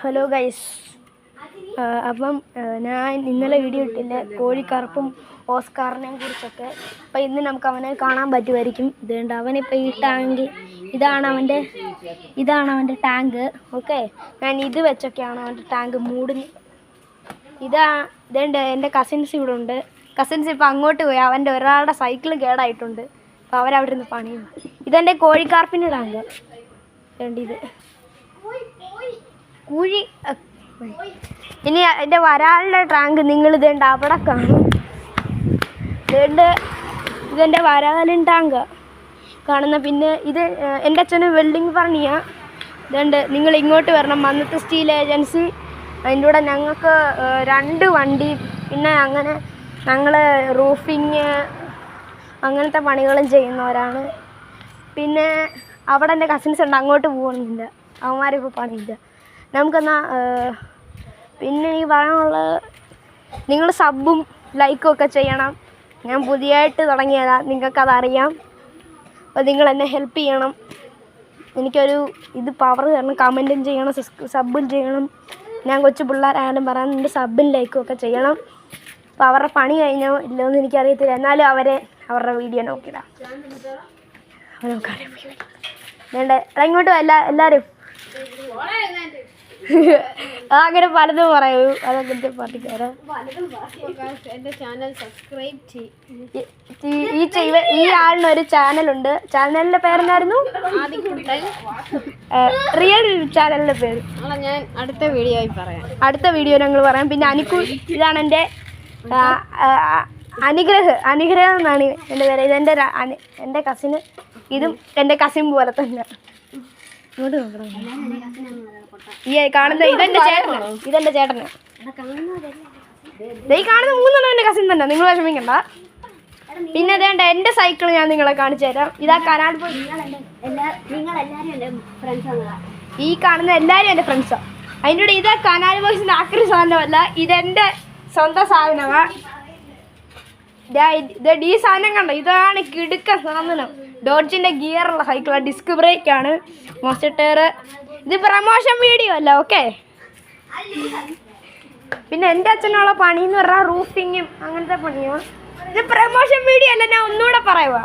Hello guys, അപ്പം ഞാൻ ഇന്നലെ വീഡിയോ ഇട്ടില്ല കോഴിക്കറുപ്പും ഓസ്കാറിനെയും കുറിച്ചൊക്കെ. അപ്പം ഇന്ന് നമുക്ക് അവനെ കാണാൻ പറ്റുമായിരിക്കും. ഇതുകൊണ്ട് അവനിപ്പോൾ ഈ ടാങ്ക് ഇതാണ് അവൻ്റെ ടാങ്ക്. ഓക്കെ, ഞാൻ ഇത് വെച്ചൊക്കെയാണ് അവൻ്റെ ടാങ്ക് മൂടുന്നത്. ഇതുണ്ട് എൻ്റെ കസിൻസ് ഇവിടെ ഉണ്ട്. കസിൻസ് ഇപ്പോൾ അങ്ങോട്ട് പോയി. അവൻ്റെ ഒരാളുടെ സൈക്കിൾ കേടായിട്ടുണ്ട്. അപ്പോൾ അവരവിടെ നിന്ന് പണിയുന്നു. ഇതെൻ്റെ കോഴിക്കാർപ്പിൻ്റെ ടാങ്ക്. ഇത് കുഴി. ഇനി എൻ്റെ വരാളുടെ ടാങ്ക് നിങ്ങൾ ഇതുണ്ട് അവിടെ കാണും. ഇതെൻ്റെ വരാലിൻ ടാങ്ക് കാണുന്ന. പിന്നെ ഇത് എൻ്റെ അച്ഛന് വെൽഡിങ് പണിയാണ്. ഇതുണ്ട്, നിങ്ങൾ ഇങ്ങോട്ട് വരണം. Mannath steel agency. അതിൻ്റെ കൂടെ ഞങ്ങൾക്ക് 2 വണ്ടി, പിന്നെ അങ്ങനെ ഞങ്ങൾ റൂഫിങ് അങ്ങനത്തെ പണികളും ചെയ്യുന്നവരാണ്. പിന്നെ അവിടെ എൻ്റെ കസിൻസ് ഉണ്ട്, അങ്ങോട്ട് പോകുന്നില്ല, അവന്മാരിപ്പോൾ പണിയില്ല. നമുക്കെന്നാൽ പിന്നെ ഈ പറയാനുള്ളത്, നിങ്ങൾ സബ്ബും ലൈക്കും ഒക്കെ ചെയ്യണം. ഞാൻ പുതിയതായിട്ട് തുടങ്ങിയതാണ്, നിങ്ങൾക്കതറിയാം. അപ്പോൾ നിങ്ങൾ എന്നെ ഹെൽപ്പ് ചെയ്യണം. എനിക്കൊരു പവർ തരണം. കമൻറ്റും ചെയ്യണം, സബ്ബും ചെയ്യണം. ഞാൻ കൊച്ചു പിള്ളേരായാലും പറയാനുണ്ട്, സബ്ബും ലൈക്കും ഒക്കെ ചെയ്യണം. അപ്പോൾ അവരുടെ പണി കഴിഞ്ഞോ ഇല്ലയെന്ന് എനിക്കറിയത്തില്ല, എന്നാലും അവരുടെ വീഡിയോ നോക്കിയിടാം. വേണ്ട ഇങ്ങോട്ട് എല്ലാവരും അങ്ങനെ പലതും പറയൂ. അതൊക്കെ പാർട്ടിക്കാരാ. ഈ ആളിനൊരു ചാനലുണ്ട്. ചാനലിന്റെ പേരെന്തായിരുന്നു? റിയൽ ചാനലിന്റെ പേര് ഞാൻ അടുത്ത വീഡിയോ ഞങ്ങൾ പറയാം. പിന്നെ ഇതാണ് എൻ്റെ അനുഗ്രഹം എന്നാണ് എൻ്റെ പേര്. ഇതെൻ്റെ എൻ്റെ കസിന്. ഇതും എൻ്റെ കസിൻ പോലെ തന്നെ. ഇങ്ങോട്ട് നോക്കണം. ഈ കാണുന്ന ഇതെൻ്റെ ചേട്ടന്. ഈ കാണുന്ന 3 എൻ്റെ കസിൻ തന്നെ, നിങ്ങൾ വിഷമിക്കണ്ട. പിന്നെ അതേണ്ട എൻ്റെ സൈക്കിൾ ഞാൻ നിങ്ങളെ കാണിച്ചു തരാം. ഇതാ കനാൽ ബോയ്. ഈ കാണുന്ന എല്ലാവരും എൻ്റെ ഫ്രണ്ട്സാണ്. അതിൻ്റെ കൂടെ ഇതാ കനാൽ ബോയ്സിൻ്റെ ആക്രി സാധനമല്ല, ഇതെൻ്റെ സ്വന്തം സാധനമാണ്. ഈ സാധനം കണ്ടോ, ഇതാണ് കിടുക്ക സാധനം. ഡോഡ്ജിൻ്റെ ഗിയറുള്ള സൈക്കിളാണ്, ഡിസ്ക് ബ്രേക്കാണ്, മോസ്റ്റർ. ഇത് പ്രമോഷൻ വീഡിയോ അല്ല, ഓക്കെ. പിന്നെ എൻ്റെ അച്ഛനുള്ള പണി എന്ന് പറഞ്ഞാൽ റൂഫിങ്ങും അങ്ങനത്തെ പണിയാണ്. ഇത് പ്രമോഷൻ വീഡിയോ അല്ല, ഞാൻ ഒന്നുകൂടെ പറയുക.